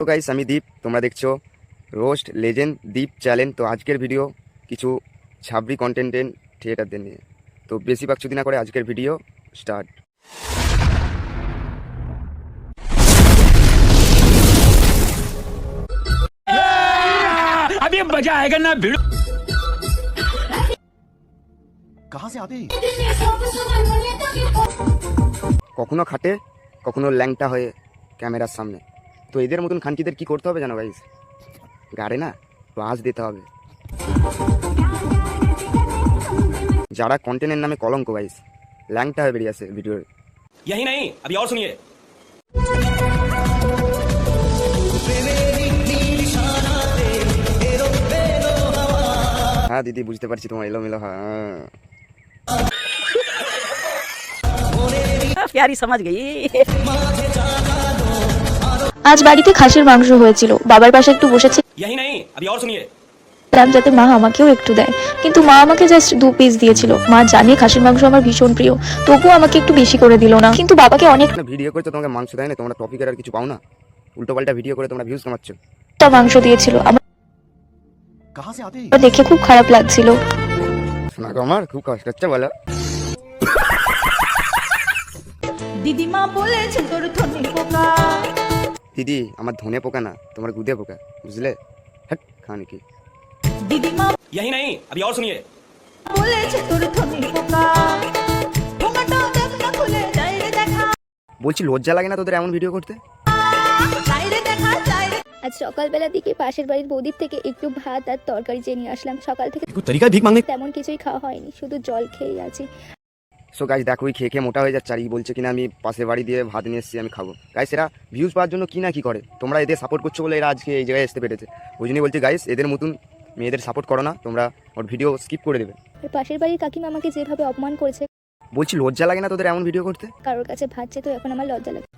তো গাইস আমি দীপ, তোমরা দেখছো রোস্ট লেজেন্ড দীপ চ্যালেঞ্জ। তো আজকের ভিডিও কিছু ছাবড়ি কন্টেন্টেন্ট থিয়েটারদের নিয়ে। তো বেশি বাকচুদি না করে আজকের ভিডিও স্টার্ট। अभी मजा आएगा ना भिड़ो। कहाँ से आते हैं? কখনো খাটে, কখনো ল্যাংটা হয়ে ক্যামেরার সামনে। তো এদের মতন খানকিদের কি করতে হবে জানো গাইস? গাড়ে না বাস দিতে হবে। যারা কন্টেন্টের নামে কলঙ্ক গাইস, ল্যাংটা হয়ে বেরিয়ে আসে ভিডিওর। यही नहीं, अभी और सुनिए। হ্যাঁ দিদি, বুঝতে পারছি তোমার এলোমেলো। হ্যাঁ प्यारी समझ गई। আজ বাড়িতে খাসির মাংস হয়েছিল, বাবার পাশে একটু বসেছিলাম यही नहीं, अभी और सुनिए। যাতে মা আমাকেও একটু দেয়, কিন্তু মা আমাকে জাস্ট 2 পিস দিয়েছিল। মা জানে খাসির মাংস আমার ভীষণ প্রিয়, তবুও আমাকে একটু বেশি করে দিল না। কিন্তু বাবাকে অনেকটা ভিডিও করে তো তোমাকে মাংস দেয় না, তোমরা টপিকের আর কিছু পাও না, উল্টো পাল্টা ভিডিও করে তোমরা ভিউজ কামাচ্ছ। মাংস দিয়েছিল, আমার कहाँ से आते हैं? দেখে খুব খারাপ লাগছিল। শোনা গো, আমার খুব কষ্ট হচ্ছে বলো। দিদিমা বলেছে তোর ধনে পোকা। দিদি আমার ধনে পোকা না, তোমার গুদে পোকা, বুঝলে? হ্যাঁ খান কি দিদিমা यही नहीं, अभी और सुनिए। বলেছে তোর ধনে পোকা। পোকাটা দেখ না খুলে যায় রে দেখা, বলছি লজ্জা লাগে না তোদের এমন ভিডিও করতে? যায় রে দেখা, যায় রে। আজ সকালবেলার দিকে পাশের বাড়ির বৌদির থেকে একটু ভাত আর তরকারি চেয়ে নিয়ে আসলাম। সকাল থেকে कोई तरीका है भीख मांगने? তেমন কিছুই খাওয়া হয়নি, শুধু জল খেয়েই আছি। সো গাইস দেখো, ওই খেয়ে খেয়ে মোটা হয়ে যাচ্ছে আর বলছে কিনা আমি পাশের বাড়ি দিয়ে ভাত নিয়ে এসেছি আমি খাবো। গাইস এরা ভিউজ পাওয়ার জন্য কি না কি করে, তোমরা এদের সাপোর্ট করছো বলে এরা আজকে এই জায়গায় আসতে পেরেছে। ওই জন্যই বলছি গাইস, এদের মতন মেয়েদের সাপোর্ট করো না, তোমরা ওর ভিডিও স্কিপ করে দেবে। আর পাশের বাড়ির কাকিমা আমাকে যেভাবে অপমান করেছে, বলছি লজ্জা লাগে না তোদের এমন ভিডিও করতে? কারোর কাছে ভাত চেয়ে তো এখন আমার লজ্জা লাগে।